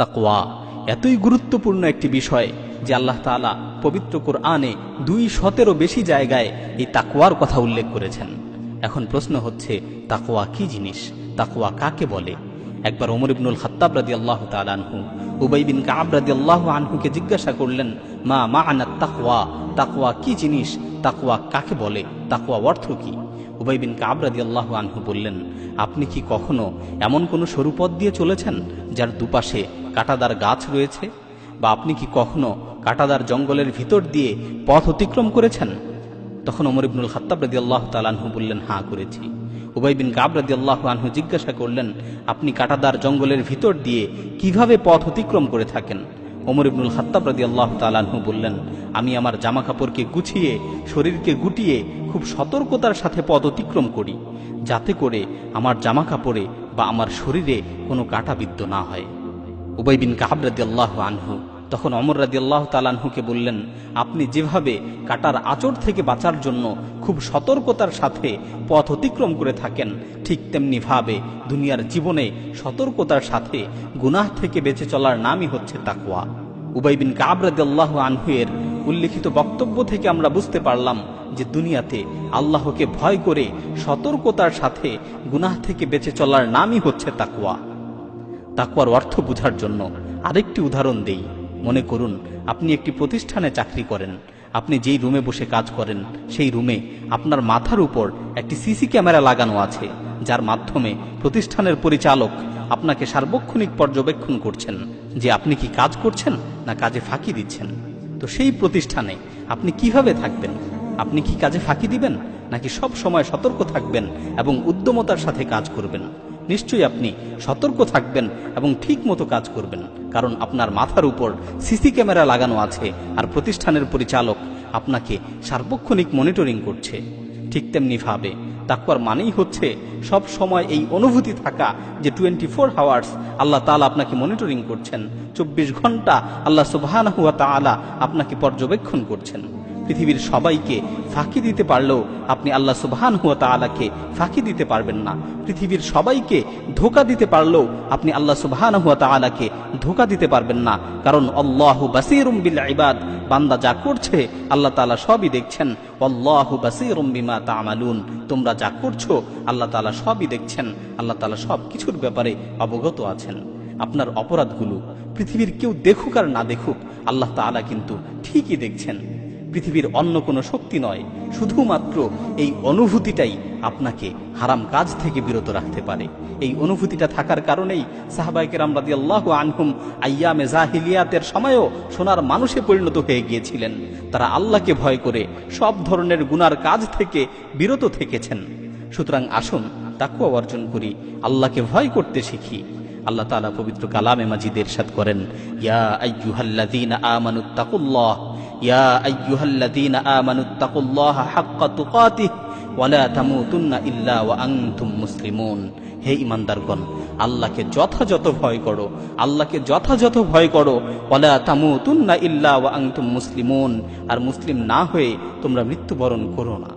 তাকওয়া এতই গুরুত্বপূর্ণ একটি বিষয় যে আল্লাহ তাআলা পবিত্র কোরআনে 200-এরও বেশি জায়গায় এই তাকওয়ার কথা উল্লেখ করেছেন। এখন প্রশ্ন হচ্ছে, তাকওয়া কি জিনিস, তাকওয়া কাকে বলে? একবার ওমর ইবনুল খাত্তাব রাদিয়াল্লাহু তাআলা আনহু উবাই বিন কাব রাদিয়াল্লাহু আনহুকে জিজ্ঞাসা করলেন, মা মা'নাত তাকওয়া, তাকওয়া কি জিনিস, তাকওয়া কাকে বলে, তাকওয়া অর্থ কি? উবাই বিন কাব রাদিয়াল্লাহু আনহু বললেন, আপনি কি কখনো এমন কোনো সরু পথ দিয়ে চলেছেন যার দুপাশে কাঁটাদার গাছ রয়েছে? বা আপনি কি কখনো কাঁটাদার জঙ্গলের ভিতর দিয়ে পথ অতিক্রম করেছেন? তখন ওমর ইবনুল খাত্তাব রাদিয়াল্লাহু তাআলা আনহু বললেন, হ্যাঁ করেছি। উবাই বিন কাব রাদিয়াল্লাহু আনহু জিজ্ঞাসা করলেন, আপনি কাঁটাদার জঙ্গলের ভিতর দিয়ে কিভাবে পথ অতিক্রম করে থাকেন? ওমর ইবনুল খাত্তাব রাদিয়াল্লাহু তাআলা আনহু বললেন, আমি আমার জামা কাপড়কে গুছিয়ে, শরীরকে গুটিয়ে খুব সতর্কতার সাথে পথ অতিক্রম করি, যাতে করে আমার জামা কাপড়ে বা আমার শরীরে কোনো কাঁটা বিদ্ধ না হয়। উবাই বিন কাব রাদিয়াল্লাহু আনহু তখন ওমর রাদিয়াল্লাহু তাআলা আনহুকে বললেন, আপনি যেভাবে কাঁটার আঁচড় থেকে বাঁচার জন্য খুব সতর্কতার সাথে পথ অতিক্রম করে থাকেন, ঠিক তেমনি ভাবে দুনিয়ার জীবনে সতর্কতার সাথে গুনাহ থেকে বেঁচে চলার নামই হচ্ছে তাকওয়া। উবাই বিন কাব রাদিয়াল্লাহু আনহু এর উল্লেখিত বক্তব্য থেকে আমরা বুঝতে পারলাম যে দুনিয়াতে আল্লাহকে ভয় করে সতর্কতার সাথে গুনাহ থেকে বেঁচে চলার নামই হচ্ছে তাকওয়া। তাকওয়ার অর্থ বোঝার জন্য আরেকটি উদাহরণ দেই। মনে করুন, আপনি একটি প্রতিষ্ঠানে চাকরি করেন। আপনি যেই রুমে বসে কাজ করেন, সেই রুমে আপনার মাথার উপর একটি সিসি ক্যামেরা লাগানো আছে, যার মাধ্যমে প্রতিষ্ঠানের পরিচালক আপনাকে সার্বক্ষণিক পর্যবেক্ষণ করছেন যে আপনি কি কাজ করছেন না কাজে ফাঁকি দিচ্ছেন। তো সেই প্রতিষ্ঠানে আপনি কিভাবে থাকবেন? আপনি কি কাজে ফাঁকি দিবেন, নাকি সব সময় সতর্ক থাকবেন এবং উদ্যমতার সাথে কাজ করবেন? নিশ্চয়ই আপনি সতর্ক থাকবেন এবং ঠিক মতো কাজ করবেন, কারণ আপনার মাথার উপর সিসি ক্যামেরা লাগানো আছে আর প্রতিষ্ঠানের পরিচালক আপনাকে সার্বক্ষণিক মনিটরিং করছে। ঠিক তেমনি ভাবে তাকওয়ার মানেই হচ্ছে সব সময় এই অনুভূতি থাকা যে 24 আওয়ার্স আল্লাহ তাআলা আপনাকে মনিটরিং করছেন, 24 ঘন্টা আল্লাহ সুবহানাহু ওয়া তাআলা আপনাকে পর্যবেক্ষণ করছেন। পৃথিবীর সবাইকে ফাঁকি দিতে পারলেও আপনি আল্লাহ সুবহানাহু ওয়া তাআলাকে ফাঁকি দিতে পারবেন না। পৃথিবীর সবাইকে ধোঁকা দিতে পারলেও আপনি আল্লাহ সুবহানাহু ওয়া তাআলাকে ধোঁকা দিতে পারবেন না, কারণ আল্লাহু বাসীরুম বিল ইবাদ, বান্দা যা করছে আল্লাহ তাআলা সবই দেখছেন। আল্লাহু বাসীরুম বিমা তা'মালুন, তোমরা যা করছো আল্লাহ তাআলা সবই দেখছেন, আল্লাহ তাআলা সব কিছুর ব্যাপারে অবগত আছেন। আপনার অপরাধগুলো পৃথিবীর কেউ দেখুক আর না দেখুক, আল্লাহ তাআলা কিন্তু ঠিকই দেখছেন। পৃথিবীর অন্য কোনো শক্তি নয়, শুধুমাত্র এই অনুভূতিটাই আপনাকে হারাম কাজ থেকে বিরত রাখতে পারে। এই অনুভূতিটা থাকার কারণেই সাহাবায়ে কেরাম রাদিয়াল্লাহু আনহুম আইয়ামে জাহিলিয়াতের সময়ও সোনার মানুষে পরিণত হয়ে গিয়েছিলেন। তারা আল্লাহকে ভয় করে সব ধরনের গুনার কাজ থেকে বিরত থেকেছেন। সুতরাং আসুন তাকওয়া অর্জন করি, আল্লাহকে ভয় করতে শিখি। আল্লাহ তাআলা পবিত্র কালামে মাজিদে ইরশাদ করেন, ইয়া আইয়ুহাল্লাযীনা আমানুত্তাকুল্লাহ, ইয়া আইয়ুহাল্লাযীনা আমানুত্তাকুল্লাহা হাক্কা তুকাতিহি ওয়া লা তামুতুন্না ইল্লা ওয়া আনতুম মুসলিমুন। হে ঈমানদারগণ, আল্লাহকে যথাযথ ভয় করো, আল্লাহকে যথাযথ ভয় করো। ওয়া লা তামুতুন্না ইল্লা ওয়া আনতুম মুসলিমুন, আর মুসলিম না হয়ে তোমরা মৃত্যুবরণ করো না।